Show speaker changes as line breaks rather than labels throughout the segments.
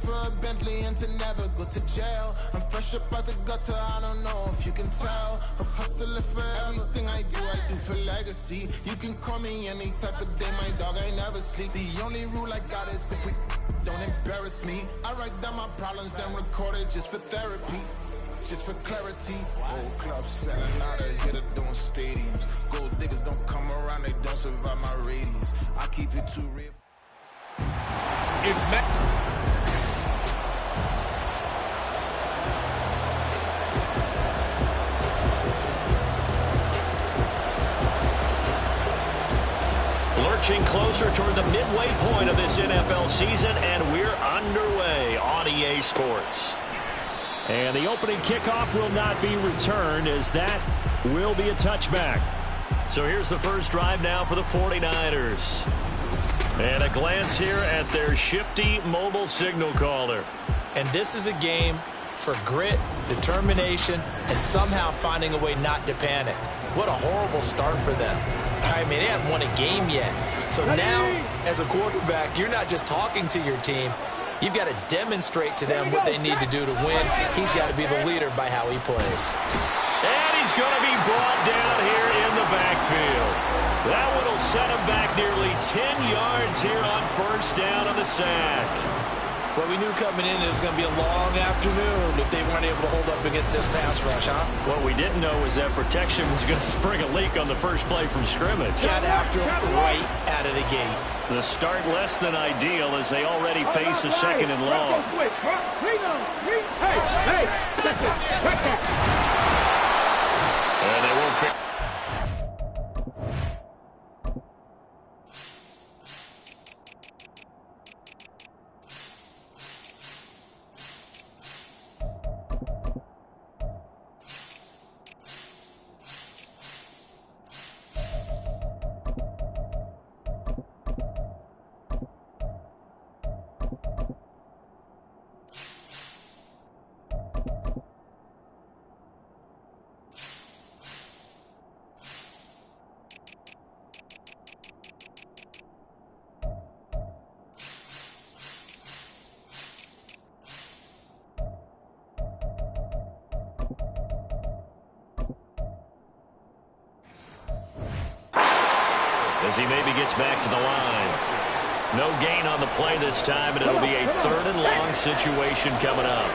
for a Bentley and to never go to jail. I'm fresh up out the gutter, I don't know if you can tell. I'm hustling for everything I do for legacy. You can call me any type of day, my dog, I never sleep. The only rule I got is if we don't embarrass me. I write down my problems, then record it just for therapy. Just for clarity, old clubs selling out of hitter doing stadiums. Gold diggers don't come around, they don't survive my radius. I keep it too real.
It's Matt.
Lurching closer toward the midway point of this NFL season, and we're underway on EA Sports. And the opening kickoff will not be returned, as that will be a touchback. So here's the first drive now for the 49ers. And a glance here at their shifty mobile signal caller.
And this is a game for grit, determination, and somehow finding a way not to panic. What a horrible start for them. I mean, they haven't won a game yet. So now, as a quarterback, you're not just talking to your team. You've got to demonstrate to them what they need to do to win. He's got to be the leader by how he plays.
And he's going to be brought down here in the backfield. That one will set him back nearly 10 yards here on first down on the sack.
Well, we knew coming in it was going to be a long afternoon if they weren't able to hold up against this pass rush, huh?
What we didn't know was that protection was going to spring a leak on the first play from scrimmage.
Got after him right out of the gate.
The start less than ideal as they already face a second and long. And they won't fit. As he maybe gets back to the line. No gain on the play this time, and it'll be a third and long situation coming up.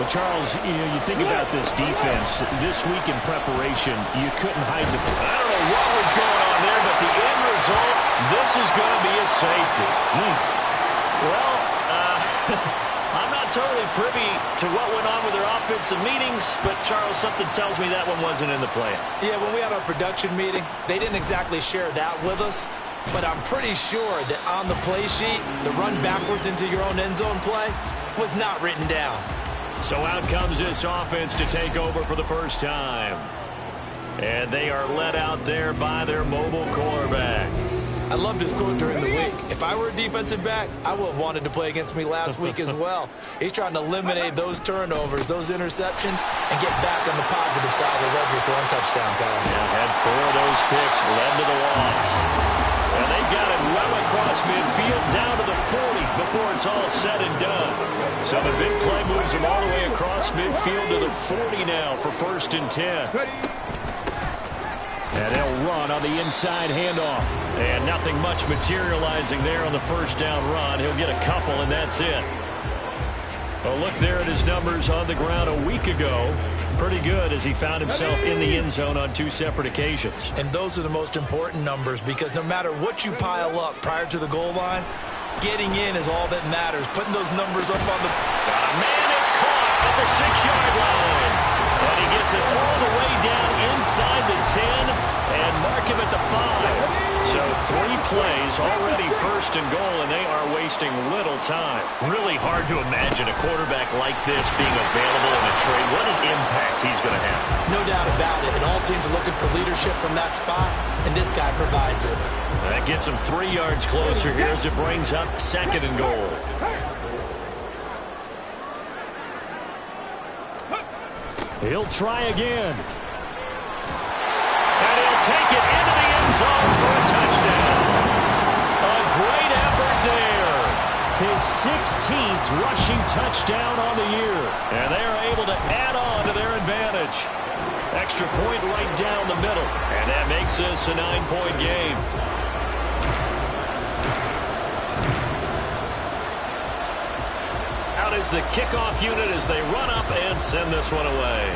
Well, Charles, you think about this defense. This week in preparation, you couldn't hide the...
I don't know what was going on there, but the end result, this is going to be a safety. Well, I'm not totally privy to what went on with their offensive meetings, but, Charles, something tells me that one wasn't in the plan.
Yeah, when we had our production meeting, they didn't exactly share that with us, but I'm pretty sure that on the play sheet, the run backwards into your own end zone play was not written down.
So out comes this offense to take over for the first time. And they are led out there by their mobile quarterback.
I loved his quote during the week. If I were a defensive back, I would have wanted to play against me last week as well. He's trying to eliminate those turnovers, those interceptions, and get back on the positive side of the ledger throwing touchdown passes.
Yeah, had 4 of those picks, led to the loss. And they got it well across midfield, down to the 40 before it's all said and done. So the big play moves them all the way across midfield to the 40 now for first and 10.
And they'll run on the inside handoff.
And nothing much materializing there on the first down run. He'll get a couple, and that's it. A look there at his numbers on the ground a week ago. Pretty good as he found himself in the end zone on 2 separate occasions.
And those are the most important numbers because no matter what you pile up prior to the goal line, getting in is all that matters. Putting those numbers up on the...
Man, it's caught at the 6-yard line. And he gets it all the way down inside the 10 and mark him at the 5. So 3 plays, already first and goal, and they are wasting little time. Really hard to imagine a quarterback like this being available in a trade. What an impact he's going to have.
No doubt about it, and all teams are looking for leadership from that spot, and this guy provides it.
That gets him 3 yards closer here as it brings up second and goal.
He'll try again.
And he'll take it into the end zone for a touchdown. A great effort there.
His 16th
rushing touchdown on the year. And they are able to add on to their advantage. Extra point right down the middle. And that makes this a 9-point game. Out is the kickoff unit as they run up and send this one away.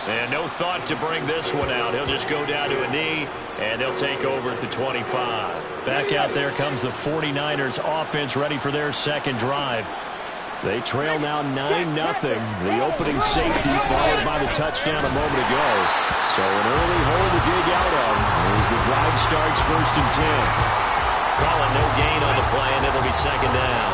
And no thought to bring this one out. He'll just go down to a knee, and they'll take over at the 25. Back out there comes the 49ers offense ready for their second drive. They trail now 9-0. The opening safety followed by the touchdown a moment ago. So an early hole to dig out of as the drive starts 1st and 10. Calling no gain on the play, and it'll be second down.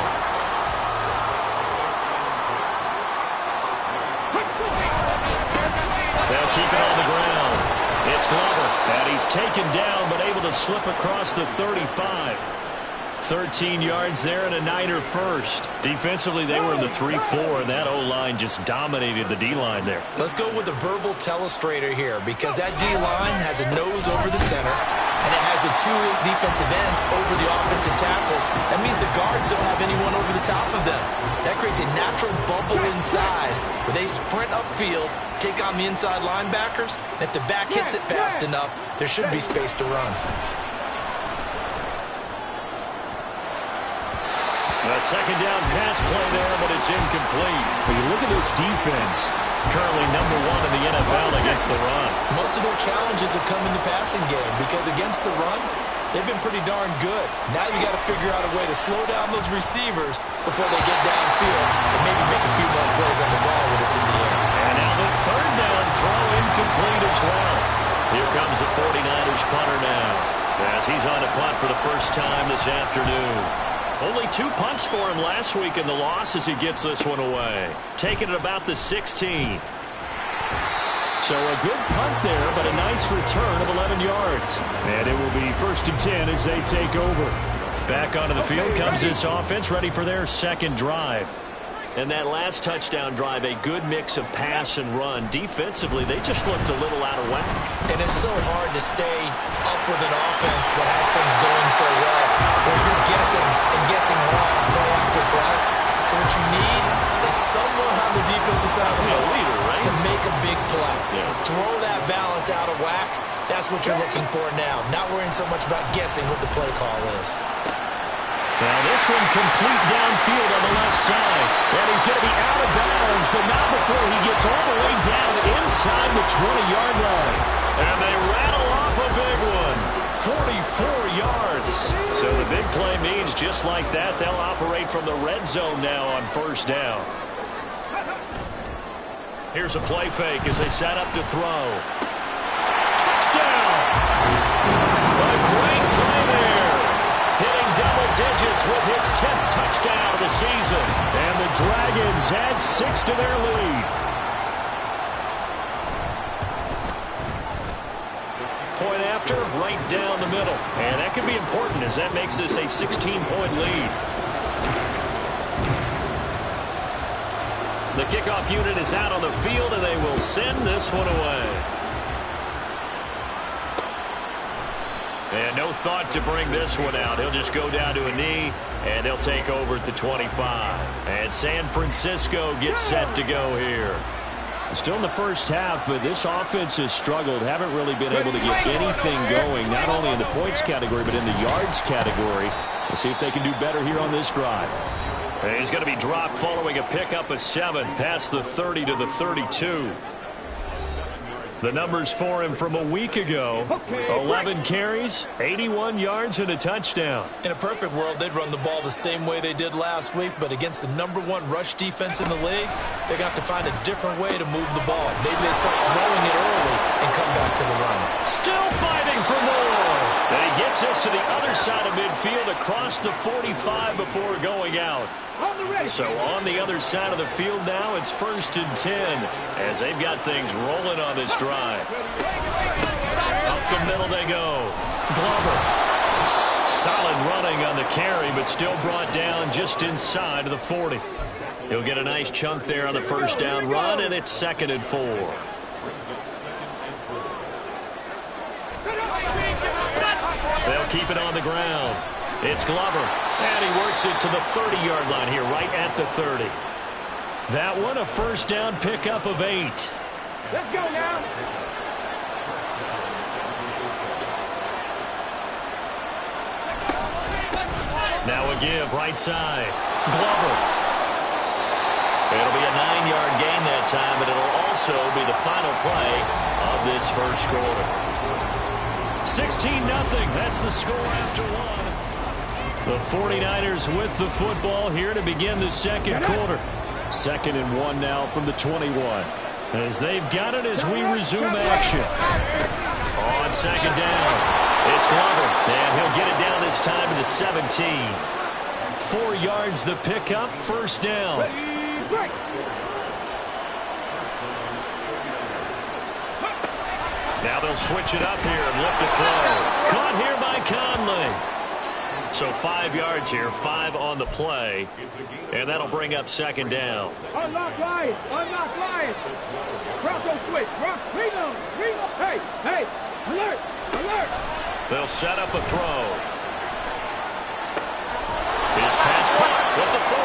They'll keep it on the ground. It's Glover, and he's taken down but able to slip across the 35. 13 yards there and a Niner first. Defensively, they were in the 3-4, and that O-line just dominated the D-line there.
Let's go with a verbal telestrator here because that D-line has a nose over the center, and it has the 2 defensive ends over the offensive tackles. That means the guards don't have anyone over the top of them. That creates a natural bubble inside where they sprint upfield, take on the inside linebackers, and if the back hits it fast enough, there should be space to run.
A second down pass play there, but it's incomplete. When you look at this defense, currently number 1 in the NFL against the run.
Most of their challenges have come in the passing game because against the run, they've been pretty darn good. Now you got to figure out a way to slow down those receivers before they get downfield and maybe make a few more plays on the ball when it's in the air.
And now the third down throw incomplete as well. Here comes the 49ers punter now as he's on to punt for the first time this afternoon. Only 2 punts for him last week in the loss as he gets this one away. Taking it about the 16. So a good punt there, but a nice return of 11 yards. And it will be 1st and 10 as they take over. Back onto the field comes this offense ready for their second drive. And that last touchdown drive, a good mix of pass and run. Defensively, they just looked a little out of whack.
And it's so hard to stay up with an offense that has things going so well, where you're guessing and guessing wrong play after play. So what you need is someone on the defensive side of the ball to make a big play. Throw that balance out of whack. That's what you're looking for now. Not worrying so much about guessing what the play call is.
Now this one complete downfield on the left side. And he's going to be out of bounds, but not before he gets all the way down inside the 20-yard line. And they rattle off a big one. 44 yards. So the big play means just like that, they'll operate from the red zone now on 1st down. Here's a play fake as they set up to throw. Touchdown! A great play there. Hitting double digits with his 10th touchdown of the season. And the Dragons add 6 to their lead. Point after, right down the middle. And that can be important as that makes this a 16-point lead. The kickoff unit is out on the field, and they will send this one away. And no thought to bring this one out. He'll just go down to a knee, and they'll take over at the 25. And San Francisco gets set to go here. Still in the first half, but this offense has struggled. Haven't really been able to get anything going, not only in the points category, but in the yards category. We'll see if they can do better here on this drive. And he's going to be dropped following a pickup of 7 past the 30 to the 32. The numbers for him from a week ago, 11 carries, 81 yards, and a touchdown.
In a perfect world, they'd run the ball the same way they did last week, but against the #1 rush defense in the league, they're going to have to find a different way to move the ball. Maybe they start throwing it early and come back to the run.
Still fighting for more. And he gets us to the other side of midfield across the 45 before going out. So on the other side of the field now, it's 1st and 10 as they've got things rolling on this drive. Up the middle they go. Glover. Solid running on the carry, but still brought down just inside of the 40. He'll get a nice chunk there on the 1st down run, and it's 2nd and 4. They'll keep it on the ground. It's Glover, and he works it to the 30-yard line here, right at the 30. That one a first down pickup of 8.
Let's go now.
Now a give, right side. Glover. It'll be a 9-yard gain that time, but it'll also be the final play of this first quarter.
16-0. That's the score after one. The 49ers with the football here to begin the second quarter. 2nd and 1 now from the 21. As they've got it as we resume action.
On second down, it's Glover, and he'll get it down this time to the 17.
4 yards the pickup, first down.
Now they'll switch it up here and look to throw. Caught here by Conley. So 5 yards here, 5 on the play, and that'll bring up second down.
Unlock Lions. Unlock Lions. Bronco switch. Reno. Hey. Alert.
They'll set up a throw. His pass caught with the 4.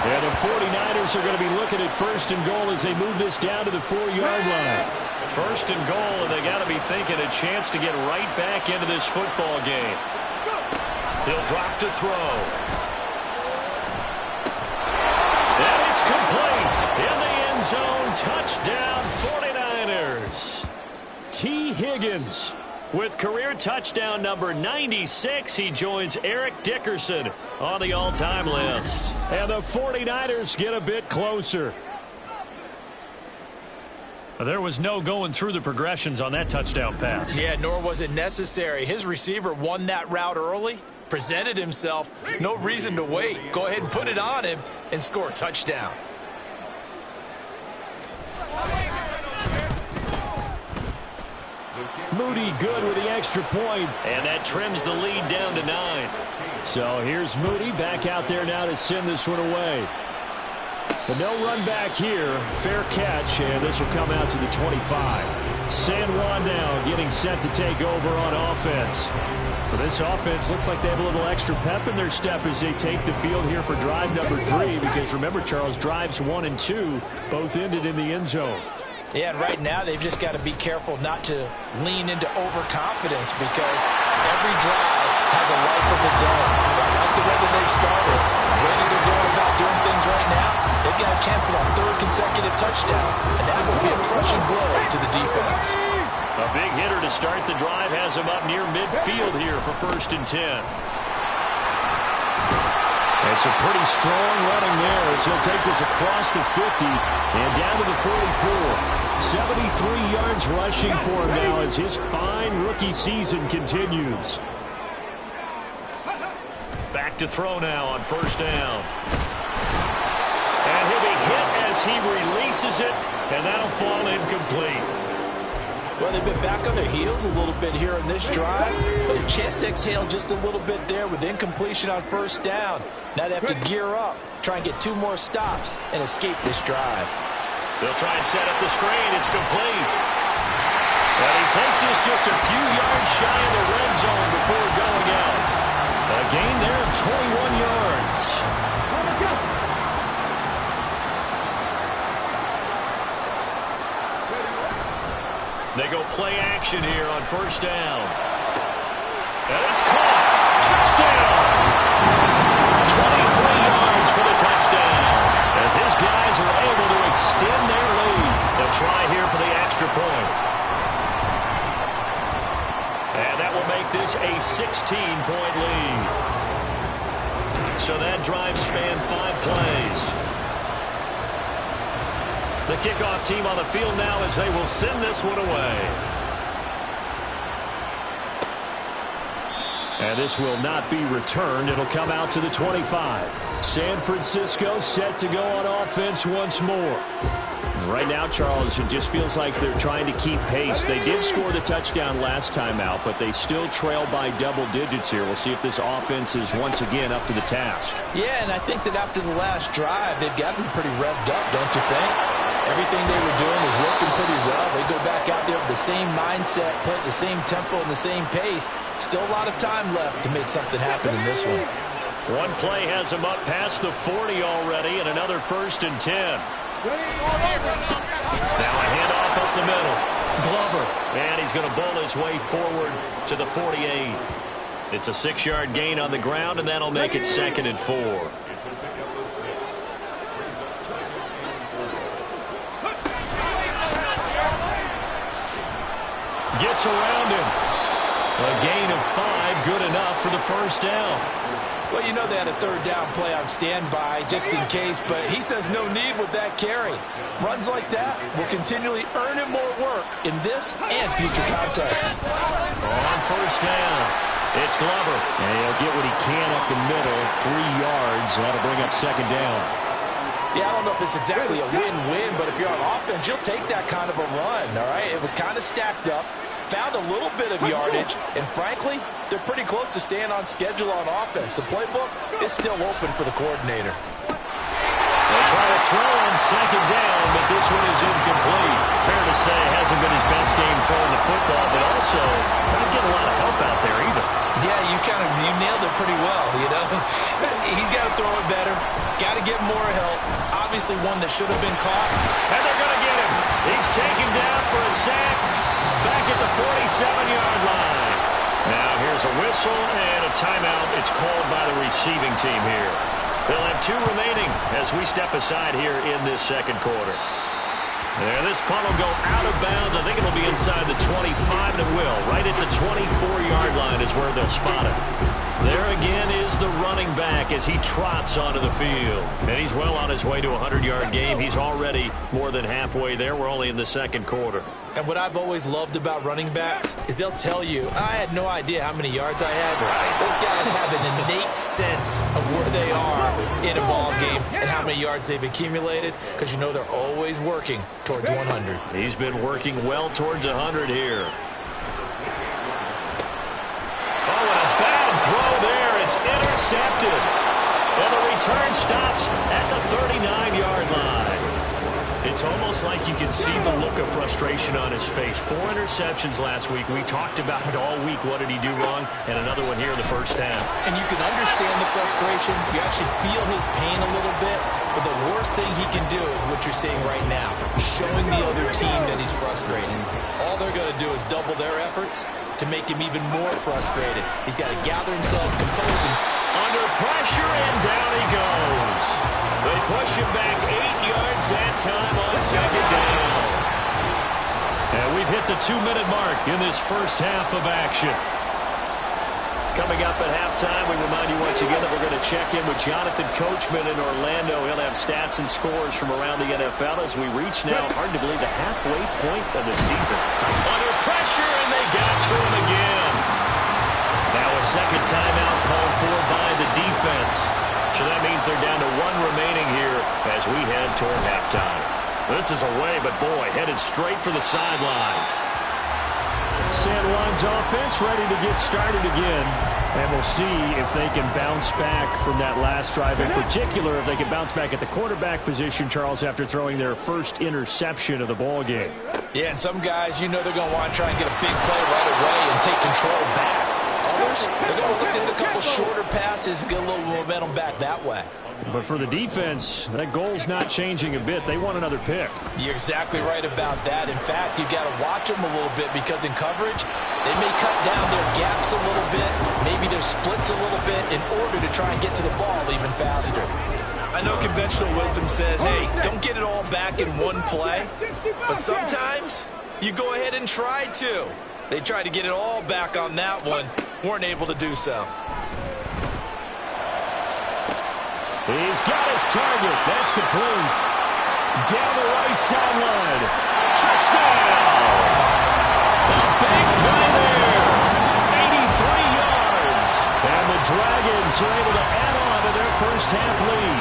And the 49ers are going to be looking at first and goal as they move this down to the 4-yard line.
First and goal, and they got to be thinking a chance to get right back into this football game. He'll drop to throw. And it's complete. In the end zone, touchdown 49ers.
T. Higgins with career touchdown number 96. He joins Eric Dickerson on the all-time list. And the 49ers get a bit closer.
There was no going through the progressions on that touchdown pass.
Yeah, nor was it necessary. His receiver won that route early, presented himself. No reason to wait. Go ahead and put it on him and score a touchdown.
Moody good with the extra point.
And that trims the lead down to 9.
So here's Moody back out there now to send this one away. But no run back here. Fair catch, and this will come out to the 25. San Juan now getting set to take over on offense. For this offense, looks like they have a little extra pep in their step as they take the field here for drive number 3. Because remember, Charles, drives 1 and 2 both ended in the end zone.
Yeah, and right now they've just got to be careful not to lean into overconfidence because every drive has a life of its own. I like the way that they've started. The way that they're going about doing things right now, they've got a chance for that 3rd consecutive touchdown, and that will be a crushing blow to the defense.
A big hitter to start the drive has him up near midfield here for 1st and 10.
It's a pretty strong running there as he'll take this across the 50 and down to the 44. 73 yards rushing for him now as his fine rookie season continues.
Back to throw now on 1st down. And he'll be hit as he releases it, and that'll fall incomplete.
Well, they've been back on their heels a little bit here in this drive, but a chance to exhale just a little bit there with incompletion on 1st down. Now they have to gear up, try and get 2 more stops, and escape this drive.
They'll try and set up the screen. It's complete. And he takes this just a few yards shy of the red zone before going out. A gain there of 21 yards. They go play action here on 1st down. And it's caught. Touchdown. 23 yards for the touchdown. As his guys are able to extend their lead. They'll try here for the extra point. And that will make this a 16-point lead. So that drive spanned 5 plays. The kickoff team on the field now as they will send this one away.
And this will not be returned. It'll come out to the 25. San Francisco set to go on offense once more. Right now, Charles, it just feels like they're trying to keep pace. They did score the touchdown last time out, but they still trail by double digits here. We'll see if this offense is once again up to the task.
Yeah, and I think that after the last drive, they've gotten pretty revved up, don't you think? Everything they were doing was working pretty well. They go back out there with the same mindset, put the same tempo and the same pace. Still a lot of time left to make something happen in this one.
One play has him up past the 40 already, and another 1st and 10. Now a handoff up the middle. Glover, and he's going to bowl his way forward to the 48. It's a 6-yard gain on the ground, and that'll make it 2nd and 4. Gets around him. A gain of 5, good enough for the 1st down.
Well, you know they had a 3rd down play on standby just in case, but he says no need with that carry. Runs like that will continually earn him more work in this and future contests.
On 1st down, it's Glover. And he'll get what he can up the middle, 3 yards. That'll bring up 2nd down.
Yeah, I don't know if it's exactly a win-win, but if you're on offense, you'll take that kind of a run, all right? It was kind of stacked up. Found a little bit of yardage, and frankly, they're pretty close to staying on schedule on offense. The playbook is still open for the coordinator.
They try to throw on 2nd down, but this one is incomplete. Fair to say, hasn't been his best game throwing the football, but also not getting a lot of help out there either.
Yeah, you nailed it pretty well, you know. He's got to throw it better, got to get more help. Obviously one that should have been caught.
And they're going to get him. He's taken down for a sack. Back at the 47-yard line. Now here's a whistle and a timeout. It's called by the receiving team here. They'll have 2 remaining as we step aside here in this 2nd quarter. And this punt will go out of bounds. I think it'll be inside the 25, and it will. Right at the 24-yard line is where they'll spot it. There again is the running back as he trots onto the field. And he's well on his way to a 100-yard game. He's already more than halfway there. We're only in the 2nd quarter.
And what I've always loved about running backs is they'll tell you, I had no idea how many yards I had. Right. Those guys have an innate sense of where they are in a ball game and how many yards they've accumulated, because you know they're always working towards 100.
He's been working well towards 100 here. Oh, and a bad throw there. It's intercepted. And the return stops at the 39-yard line. It's almost like you can see the look of frustration on his face. 4 interceptions last week. We talked about it all week. What did he do wrong? And another one here in the 1st half.
And you can understand the frustration. You actually feel his pain a little bit. But the worst thing he can do is what you're seeing right now, showing the other team that he's frustrated. All they're going to do is double their efforts to make him even more frustrated. He's got to gather himself, compose himself.
Under pressure, and down he goes. They push him back 8 yards that time on 2nd down. And we've hit the 2-minute mark in this 1st half of action. Coming up at halftime, we remind you once again that we're going to check in with Jonathan Coachman in Orlando. He'll have stats and scores from around the NFL as we reach now, hard to believe, the halfway point of the season. Under pressure, and they got to him again. Now a 2nd timeout called for by the defense. So that means they're down to 1 remaining here as we head toward halftime. This is away, but boy, headed straight for the sidelines.
San Juan's offense ready to get started again. And we'll see if they can bounce back from that last drive. In particular, if they can bounce back at the quarterback position, Charles, after throwing their 1st interception of the ball game.
Yeah, and some guys, you know they're going to want to try and get a big play right away and take control back. Others, they're going to look to hit a couple shorter passes and get a little momentum back that way.
But for the defense, that goal's not changing a bit. They want another pick.
You're exactly right about that. In fact, you've got to watch them a little bit because in coverage, they may cut down their gaps a little bit, maybe their splits a little bit in order to try and get to the ball even faster. I know conventional wisdom says, hey, don't get it all back in one play. But sometimes you go ahead and try to. They tried to get it all back on that one, weren't able to do so.
He's got his target. That's complete. Down the right sideline. Touchdown! A big play there. 83 yards. And the Dragons are able to add on to their 1st half lead.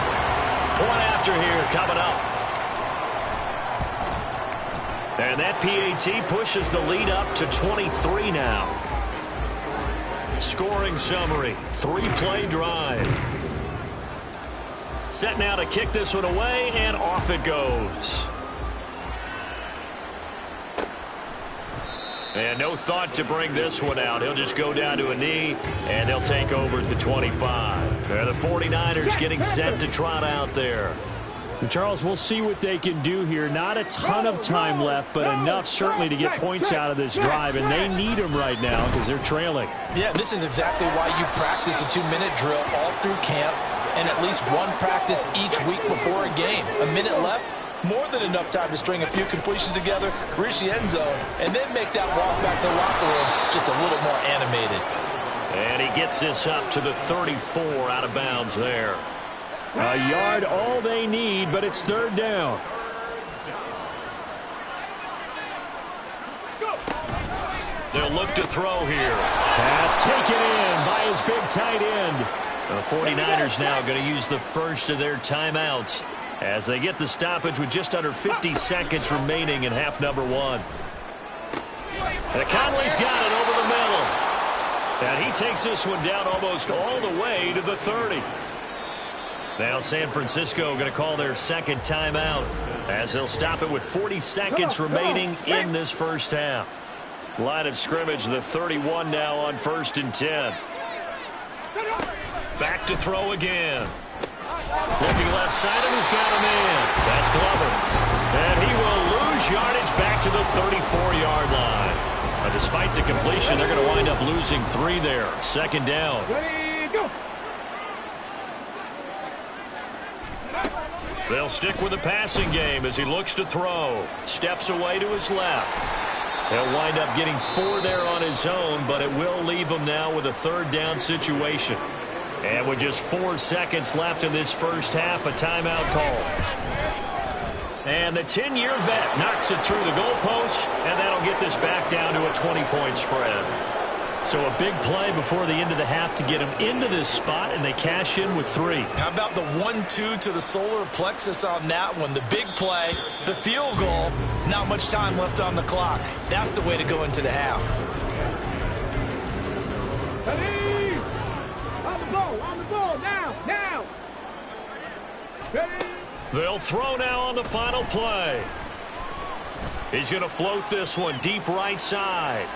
Point after here coming up. And that PAT pushes the lead up to 23 now. Scoring summary. 3-play drive. Set now to kick this one away, and off it goes. And no thought to bring this one out. He'll just go down to a knee, and they'll take over at the 25. The 49ers getting set to trot out there.
Charles, we'll see what they can do here. Not a ton of time left, but enough certainly to get points out of this drive, and they need them right now because they're trailing.
Yeah, this is exactly why you practice a 2-minute drill all through camp and at least one practice each week before a game. A minute left, more than enough time to string a few completions together, reach the end zone, and then make that walk back to the locker room just a little more animated.
And he gets this up to the 34 out of bounds there.
A yard all they need, but it's third down.
They'll look to throw here.
Pass taken in by his big tight end.
The 49ers now going to use the first of their timeouts as they get the stoppage with just under 50 seconds remaining in half number one. And Conley's got it over the middle. And he takes this one down almost all the way to the 30. Now San Francisco going to call their second timeout as they'll stop it with 40 seconds remaining in this first half. Line of scrimmage, the 31 now on 1st and 10. Back to throw again. Looking left side, and he's got him in. That's Glover. And he will lose yardage back to the 34-yard line. But despite the completion, they're going to wind up losing 3 there. Second down.
Ready, go.
They'll stick with the passing game as he looks to throw. Steps away to his left. He'll wind up getting 4 there on his own, but it will leave him now with a third down situation. And with just 4 seconds left in this first half, a timeout call. And the 10-year vet knocks it through the goalpost, and that'll get this back down to a 20-point spread. So a big play before the end of the half to get them into this spot, and they cash in with 3.
How about the 1-2 to the solar plexus on that one? The big play, the field goal, not much time left on the clock. That's the way to go into the half.
Ready. On the ball, now. Ready.
They'll throw now on the final play. He's going to float this one deep right side.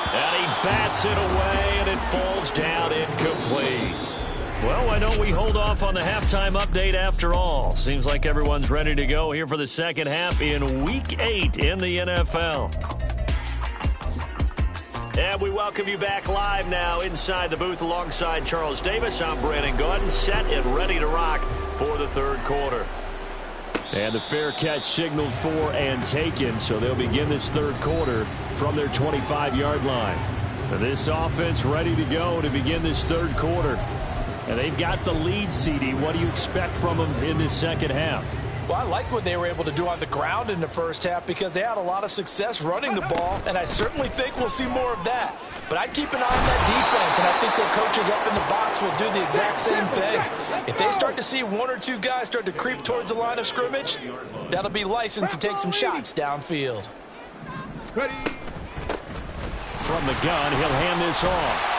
And he bats it away, and it falls down incomplete. Well, why don't we hold off on the halftime update after all? Seems like everyone's ready to go here for the second half in Week 8 in the NFL. And we welcome you back live now inside the booth alongside Charles Davis. I'm Brandon Gaudin, set and ready to rock for the third quarter.
And the fair catch signaled for and taken, so they'll begin this third quarter from their 25-yard line. This offense ready to go to begin this third quarter. And they've got the lead, CD. What do you expect from them in this second half?
Well, I like what they were able to do on the ground in the first half because they had a lot of success running the ball, and I certainly think we'll see more of that. But I'd keep an eye on that defense, and I think their coaches up in the box will do the exact same thing. If they start to see 1 or 2 guys start to creep towards the line of scrimmage, that'll be licensed to take some shots downfield.
Ready.
From the gun, he'll hand this off.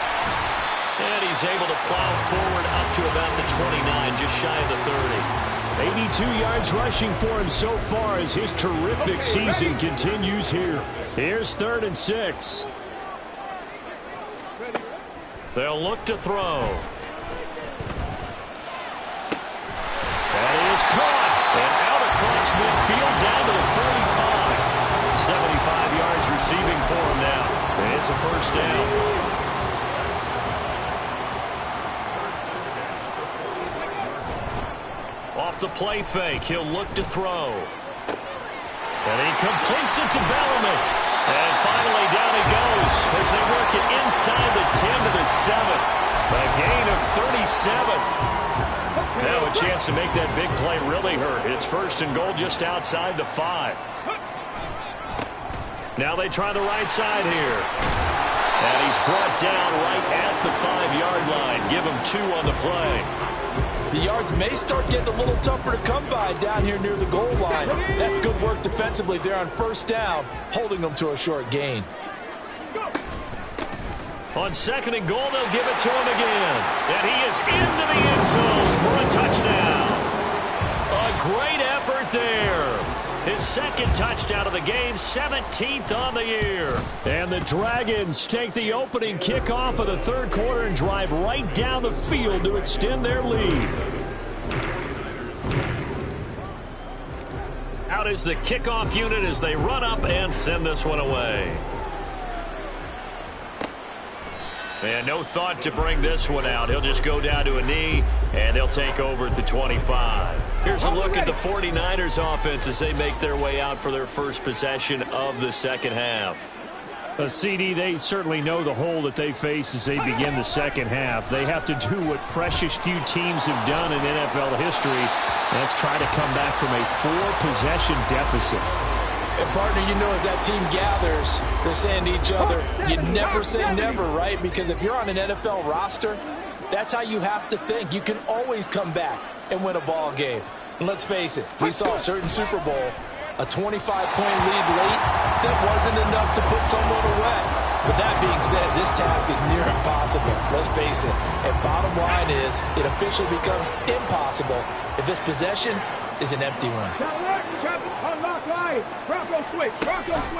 And he's able to plow forward up to about the 29, just shy of the 30.
82 yards rushing for him so far as his terrific season continues here. Here's 3rd and 6.
They'll look to throw. That is caught. And out across midfield down to the 45. 75 yards receiving for him now. And it's a first down. Off the play fake, he'll look to throw. And he completes it to Bellamy. And finally down he goes as they work it inside the 10 to the 7. A gain of 37. Now a chance to make that big play really hurt. It's 1st and goal just outside the 5. Now they try the right side here. And he's brought down right at the 5-yard line. Give him 2 on the play.
The yards may start getting a little tougher to come by down here near the goal line. That's good work defensively there on 1st down, holding them to a short gain.
On 2nd and goal, they'll give it to him again. And he is into the end zone for a touchdown. A great effort there. His second touchdown of the game, 17th on the year.
And the Dragons take the opening kickoff of the third quarter and drive right down the field to extend their lead.
Out is the kickoff unit as they run up and send this one away. And no thought to bring this one out. He'll just go down to a knee, and they'll take over at the 25. Here's a look at the 49ers offense as they make their way out for their first possession of the second half.
CD, they certainly know the hole that they face as they begin the second half. They have to do what precious few teams have done in NFL history. That's try to come back from a 4-possession deficit.
And partner, you know, as that team gathers, they're saying to each other, you never say never, right? Because if you're on an NFL roster, that's how you have to think. You can always come back and win a ball game. And let's face it, we saw a certain Super Bowl, a 25-point lead late, that wasn't enough to put someone away. But that being said, this task is near impossible. Let's face it. And bottom line is, it officially becomes impossible if this possession is an empty one.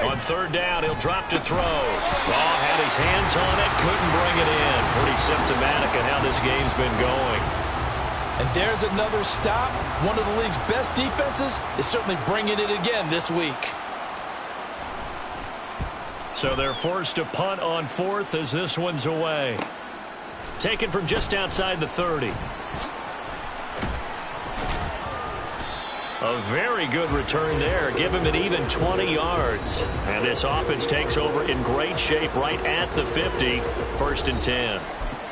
On third down, he'll drop to throw. Raw had his hands on it, couldn't bring it in. Pretty symptomatic of how this game's been going.
And there's another stop. One of the league's best defenses is certainly bringing it again this week.
So they're forced to punt on fourth as this one's away. Taken from just outside the 30. A very good return there. Give him an even 20 yards. And this offense takes over in great shape right at the 50. First and 10.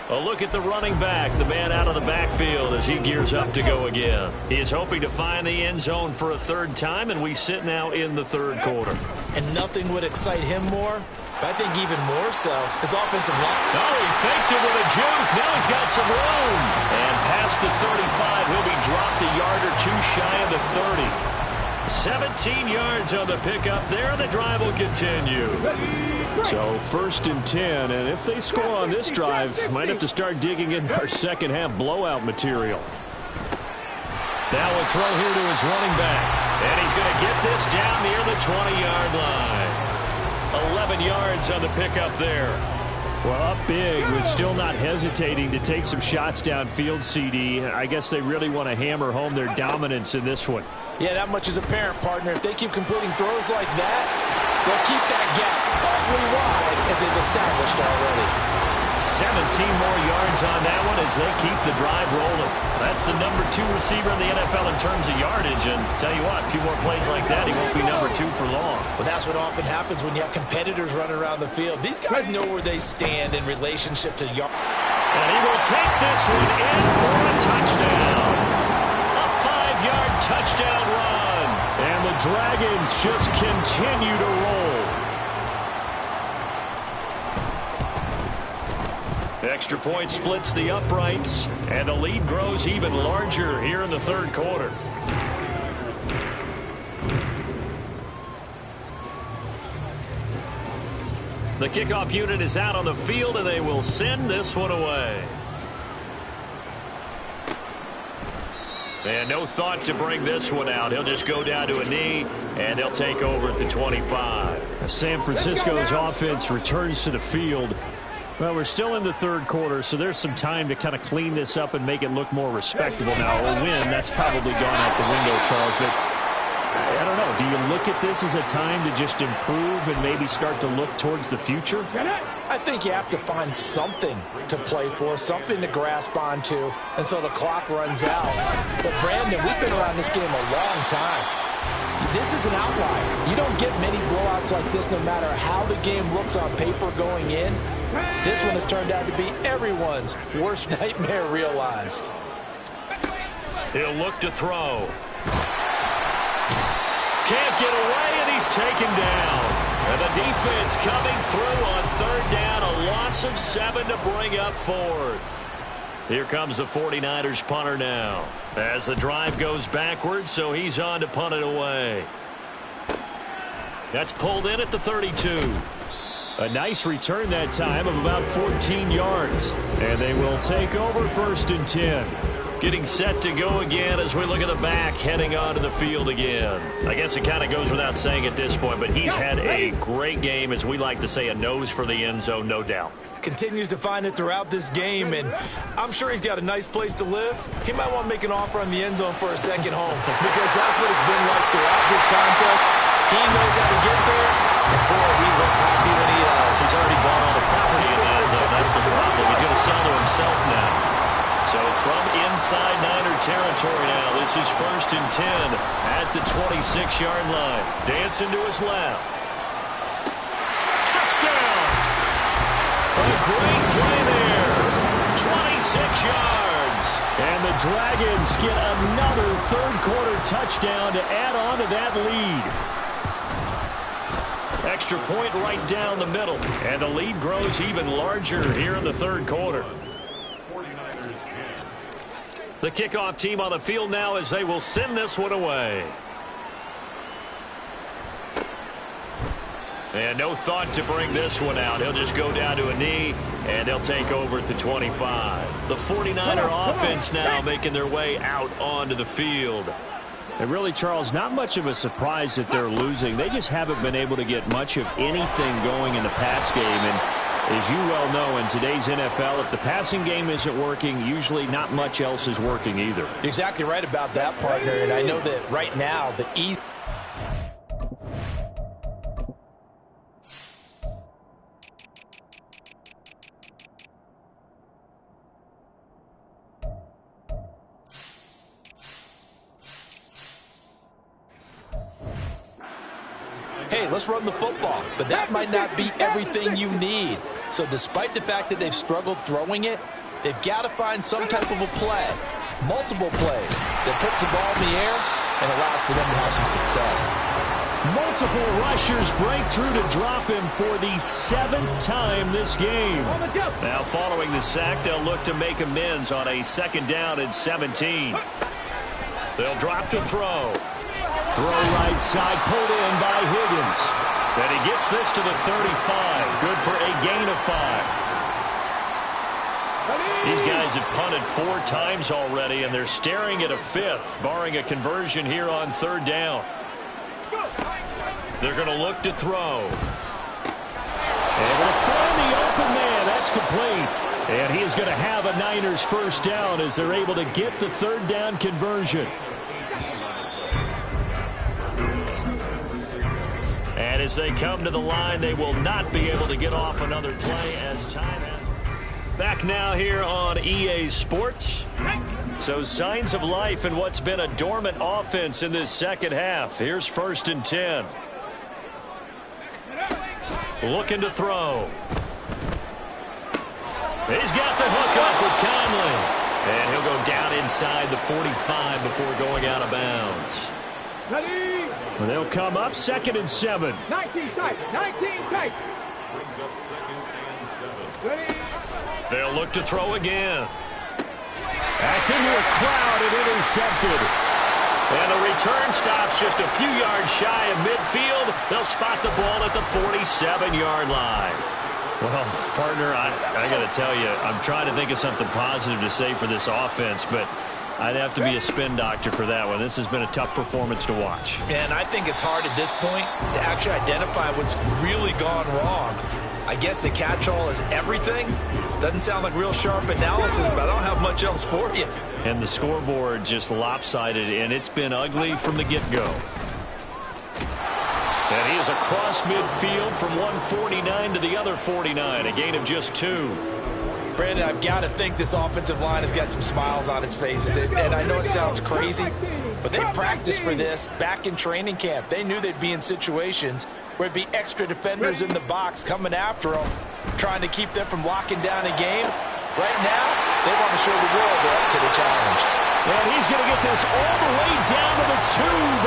A look at the running back, the man out of the backfield as he gears up to go again. He is hoping to find the end zone for a third time, and we sit now in the third quarter.
And nothing would excite him more, but I think even more so, his offensive line.
Oh, he faked it with a juke. Now he's got some room. And past the 35, he'll be dropped a yard or two shy of the 30. 17 yards on the pickup there. The drive will continue.
So first and 10, and if they score on this drive, might have to start digging in our second half blowout material.
Now a throw here to his running back. And he's going to get this down near the 20-yard line. 11 yards on the pickup there.
Well, up big, but still not hesitating to take some shots downfield, CD. I guess they really want to hammer home their dominance in this one.
Yeah, that much is apparent, partner. If they keep completing throws like that, they'll keep that gap awfully wide as they've established already.
17 more yards on that one as they keep the drive rolling. That's the number 2 receiver in the NFL in terms of yardage. And tell you what, a few more plays like that, he won't be number 2 for long.
Well, that's what often happens when you have competitors running around the field. These guys know where they stand in relationship to yards.
And he will take this one in for a touchdown. A 5-yard touchdown run.
And the Dragons just continue to roll.
Extra point splits the uprights, and the lead grows even larger here in the third quarter. The kickoff unit is out on the field, and they will send this one away. And no thought to bring this one out. He'll just go down to a knee, and they'll take over at the 25.
San Francisco's offense returns to the field. Well, we're still in the third quarter, so there's some time to kind of clean this up and make it look more respectable. Now, a win, that's probably gone out the window, Charles, but I don't know. Do you look at this as a time to just improve and maybe start to look towards the future?
I think you have to find something to play for, something to grasp onto until the clock runs out. But, Brandon, we've been around this game a long time. This is an outlier. You don't get many blowouts like this no matter how the game looks on paper going in. This one has turned out to be everyone's worst nightmare realized.
He'll look to throw. Can't get away, and he's taken down. And the defense coming through on third down. A loss of 7 to bring up fourth. Here comes the 49ers punter now. As the drive goes backwards, so he's on to punt it away. That's pulled in at the 32.
A nice return that time of about 14 yards. And they will take over first and 10.
Getting set to go again as we look at the back, heading onto the field again. I guess it kind of goes without saying at this point, but he's had a great game, as we like to say, a nose for the end zone, no doubt.
Continues to find it throughout this game, and I'm sure he's got a nice place to live. He might want to make an offer on the end zone for a second home, because that's what it's been like throughout this contest. He knows how to get there, and boy, he looks happy when he does.
He's already bought all the property in the end zone. That's the problem. He's going to sell to himself now. So from inside Niner territory now, this is 1st and 10 at the 26-yard line. Dancing to his left. Touchdown! A great play there. 26 yards. And the Dragons get another third-quarter touchdown to add on to that lead. Extra point right down the middle. And the lead grows even larger here in the third quarter. The kickoff team on the field now as they will send this one away. And no thought to bring this one out. He'll just go down to a knee, and they'll take over at the 25. The 49er offense now making their way out onto the field.
And really, Charles, not much of a surprise that they're losing. They just haven't been able to get much of anything going in the pass game. And as you well know, in today's NFL, if the passing game isn't working, usually not much else is working either.
You're exactly right about that, partner. And I know that right now, the easy... Hey, let's run the football, but that might not be everything you need. So despite the fact that they've struggled throwing it, they've got to find some type of a play, multiple plays, that puts the ball in the air and allows for them to have some success.
Multiple rushers break through to drop him for the 7th time this game.
Now following the sack, they'll look to make amends on a 2nd down and 17. They'll drop to throw.
Throw right side, pulled in by Higgins.
And he gets this to the 35. Good for a gain of 5. These guys have punted 4 times already, and they're staring at a 5th, barring a conversion here on 3rd down. They're going to look to throw.
Able to find the open man. That's complete. And he is going to have a Niners 1st down as they're able to get the 3rd down conversion.
And as they come to the line, they will not be able to get off another play as time has. Back now here on EA Sports. So signs of life in what's been a dormant offense in this second half. Here's 1st and 10. Looking to throw. He's got the hook up with Conley. And he'll go down inside the 45 before going out of bounds.
Ready?
Well, they'll come up 2nd and 7.
19 tight. 19 tight.
Brings up 2nd and 7.
Ready?
They'll look to throw again.
That's into a crowd and intercepted.
And the return stops just a few yards shy of midfield. They'll spot the ball at the 47-yard line. Well, partner, I got to tell you, I'm trying to think of something positive to say for this offense, but I'd have to be a spin doctor for that one. This has been a tough performance to watch.
And I think it's hard at this point to actually identify what's really gone wrong. I guess the catch-all is everything. Doesn't sound like real sharp analysis, but I don't have much else for you.
And the scoreboard just lopsided, and it's been ugly from the get-go. And he is across midfield from 149 to the other 49, a gain of just 2.
Brandon, I've got to think this offensive line has got some smiles on its faces. And I know it sounds crazy, but they practiced for this back in training camp. They knew they'd be in situations where it'd be extra defenders in the box coming after them, trying to keep them from locking down a game. Right now, they want to show the world they're up to the challenge.
And he's going to get this all the way down to the 2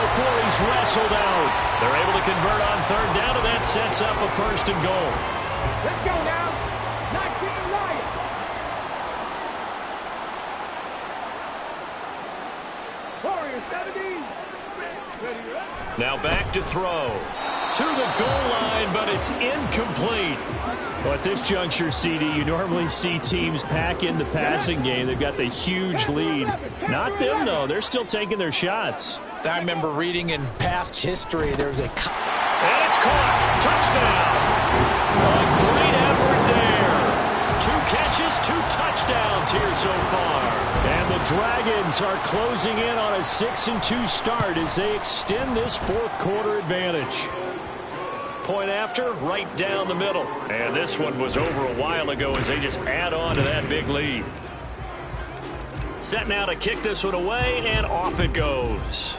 before he's wrestled out.
They're able to convert on 3rd down, and that sets up a 1st and goal.
Let's go now. 19 Lions. Warriors 70. Ready?
Now back to throw. to the goal line, but it's incomplete.
Well, at this juncture, CD, you normally see teams pack in the passing game. They've got the huge lead. Not them, though. They're still taking their shots.
I remember reading in past history there was a...
And it's caught. Touchdown. A great effort there. 2 catches, 2 touchdowns here so far.
And the Dragons are closing in on a 6-2 start as they extend this fourth quarter advantage.
Point after, right down the middle. And this one was over a while ago as they just add on to that big lead. Set now to kick this one away, and off it goes.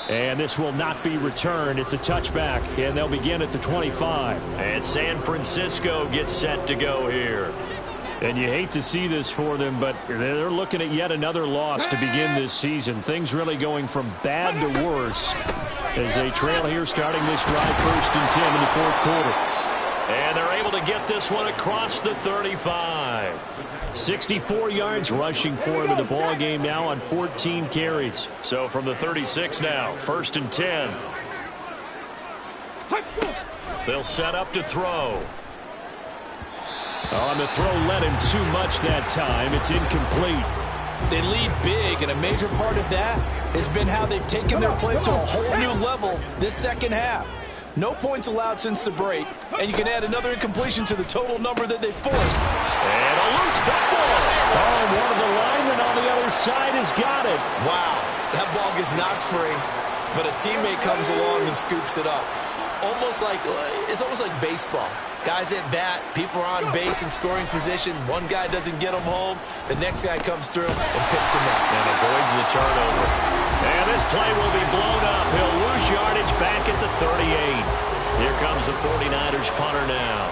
And this will not be returned. It's a touchback, and they'll begin at the 25.
And San Francisco gets set to go here.
And you hate to see this for them, but they're looking at yet another loss to begin this season. Things really going from bad to worse as they trail here starting this drive 1st and 10 in the fourth quarter.
And they're able to get this one across the 35.
64 yards rushing for him in the ball game now on 14 carries.
So from the 36 now, 1st and 10. They'll set up to throw.
Oh, and the throw led him too much that time. It's incomplete.
They lead big, and a major part of that has been how they've taken their play to a whole new level this second half. No points allowed since the break, and you can add another incompletion to the total number that they forced.
And a loose football.
Oh, and one of the linemen on the other side has got it.
Wow, that ball gets knocked free, but a teammate comes along and scoops it up. It's almost like baseball. Guys at bat, people are on base in scoring position. One guy doesn't get them home. The next guy comes through and picks him up.
And avoids the turnover. And this play will be blown up. He'll lose yardage back at the 38. Here comes the 49ers punter now,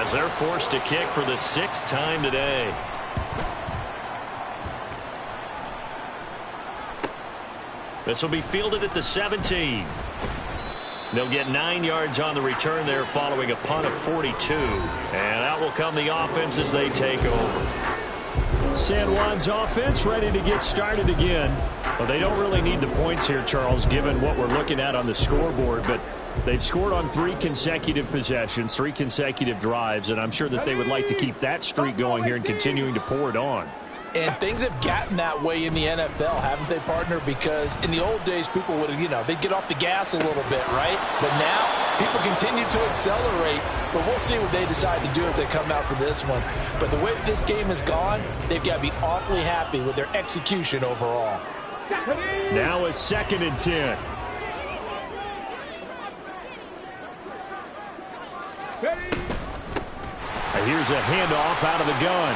as they're forced to kick for the 6th time today. This will be fielded at the 17. They'll get 9 yards on the return there following a punt of 42. And out will come the offense as they take over.
San Juan's offense ready to get started again. Well, they don't really need the points here, Charles, given what we're looking at on the scoreboard. But they've scored on 3 consecutive possessions, 3 consecutive drives. And I'm sure that they would like to keep that streak going here and continuing to pour it on.
And things have gotten that way in the NFL, haven't they, partner? Because in the old days, people would, they'd get off the gas a little bit, right? But now, people continue to accelerate. But we'll see what they decide to do as they come out for this one. But the way that this game has gone, they've got to be awfully happy with their execution overall.
Now a 2nd and 10. Here's a handoff out of the gun.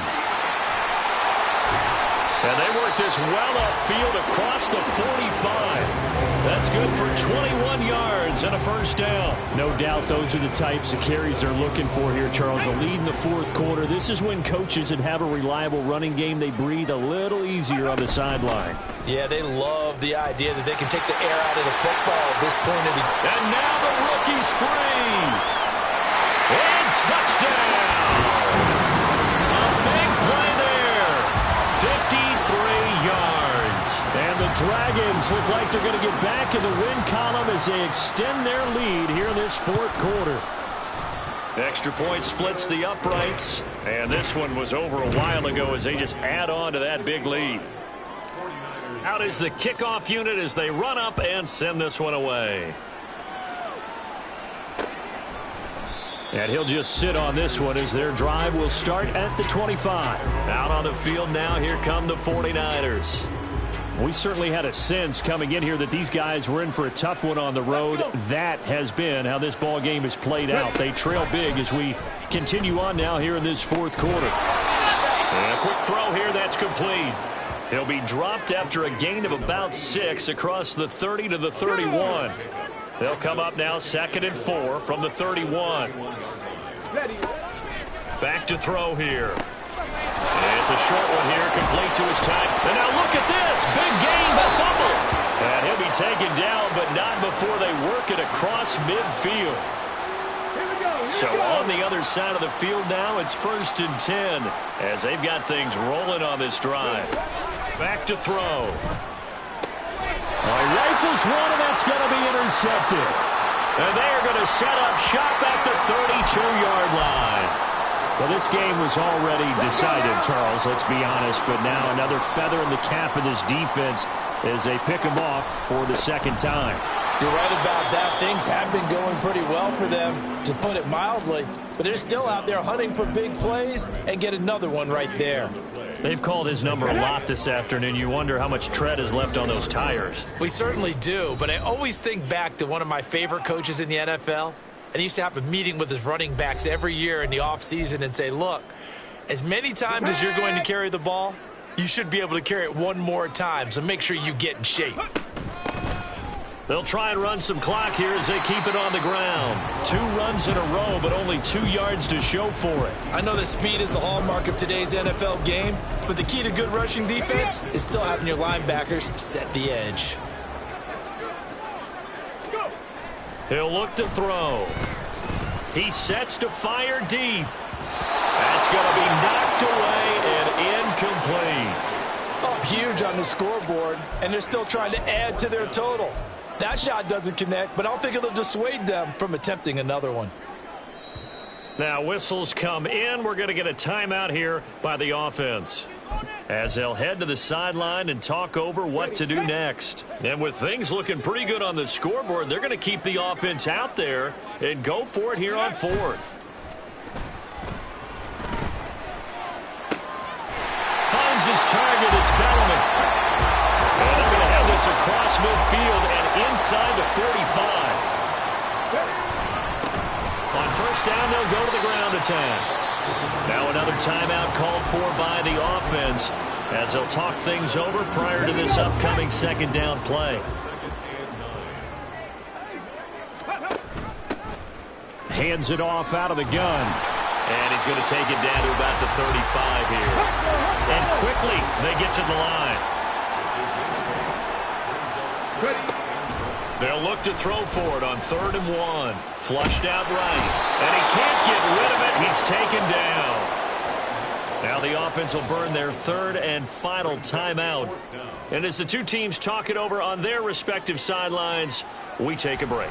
And they work this well upfield across the 45. That's good for 21 yards and a 1st down.
No doubt those are the types of carries they're looking for here, Charles. The lead in the fourth quarter. This is when coaches that have a reliable running game, they breathe a little easier on the sideline.
Yeah, they love the idea that they can take the air out of the football at this point of the...
And now the rookie's free. And touchdown. A big play there. 53 yards.
And the Dragons look like they're going to get back in the win column as they extend their lead here in this fourth quarter.
Extra point splits the uprights. And this one was over a while ago as they just add on to that big lead. Out is the kickoff unit as they run up and send this one away.
And he'll just sit on this one as their drive will start at the 25.
Out on the field now, here come the 49ers.
We certainly had a sense coming in here that these guys were in for a tough one on the road. That has been how this ball game has played out. They trail big as we continue on now here in this fourth quarter.
And a quick throw here, that's complete. He'll be dropped after a gain of about 6 across the 30 to the 31. They'll come up now 2nd and 4 from the 31. Back to throw here. And it's a short one here, complete to his tight. And now look at this, big gain, the fumble. And he'll be taken down, but not before they work it across midfield. So on the other side of the field now, it's 1st and 10 as they've got things rolling on this drive. Back to throw.
He Whistles one, and that's going to be intercepted.
And they are going to set up shop at the 32-yard line.
Well, this game was already decided, Charles, let's be honest. But now another feather in the cap of this defense as they pick them off for the second time.
You're right about that. Things have been going pretty well for them, to put it mildly. But they're still out there hunting for big plays and get another one right there.
They've called his number a lot this afternoon. You wonder how much tread is left on those tires.
We certainly do, but I always think back to one of my favorite coaches in the NFL. And he used to have a meeting with his running backs every year in the offseason and say, look, as many times as you're going to carry the ball, you should be able to carry it one more time, so make sure you get in shape.
They'll try and run some clock here as they keep it on the ground. 2 runs in a row, but only 2 yards to show for it.
I know that speed is the hallmark of today's NFL game, but the key to good rushing defense is still having your linebackers set the edge.
He'll look to throw. He sets to fire deep. That's going to be knocked away and incomplete.
Up huge on the scoreboard, and they're still trying to add to their total. That shot doesn't connect, but I don't think it'll dissuade them from attempting another one.
Now whistles come in. We're going to get a timeout here by the offense, as they'll head to the sideline and talk over what to do next. And with things looking pretty good on the scoreboard, they're going to keep the offense out there and go for it here on 4th. Finds his target. It's Bellamy. And they're going to have this across midfield and inside the 45. On first down, they'll go to the ground attack. Now another timeout called for by the offense as they'll talk things over prior to this upcoming second down play.
Hands it off out of the gun.
And he's going to take it down to about the 35 here. And quickly they get to the line. They'll look to throw for it on 3rd and 1. Flushed out right. And he can't get rid of it. He's taken down. Now the offense will burn their 3rd and final timeout. And as the two teams talk it over on their respective sidelines, we take a break.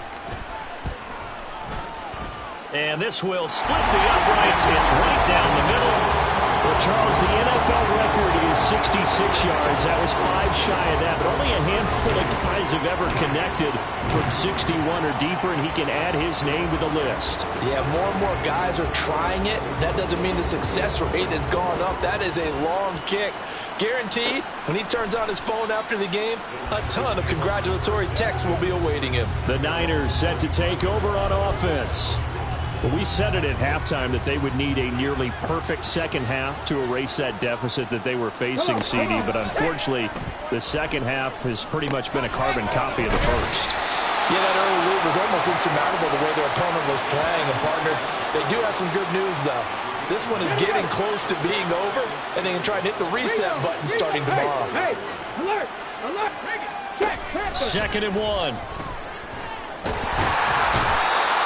And this will split the uprights. It's right down the middle.
Well, Charles, the NFL record is 66 yards. That was 5 shy of that, but only a handful of guys have ever connected from 61 or deeper, and he can add his name to the list.
Yeah, more and more guys are trying it. That doesn't mean the success rate has gone up. That is a long kick. Guaranteed, when he turns on his phone after the game, a ton of congratulatory texts will be awaiting him.
The Niners set to take over on offense. Well, we said it at halftime that they would need a nearly perfect second half to erase that deficit that they were facing, CD. But unfortunately, the second half has pretty much been a carbon copy of the first.
Yeah, that early lead was almost insurmountable the way their opponent was playing. And, partner, they do have some good news, though. This one is getting close to being over, and they can try and hit the reset button starting tomorrow.
Hey, alert, alert, take it, check,
2nd and 1.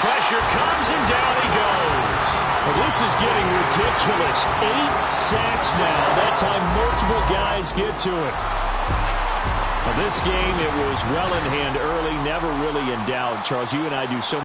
Pressure comes and down he goes.
Well, this is getting ridiculous. 8 sacks now. That time multiple guys get to it. Well, this game, it was well in hand early, never really in doubt. Charles, you and I do so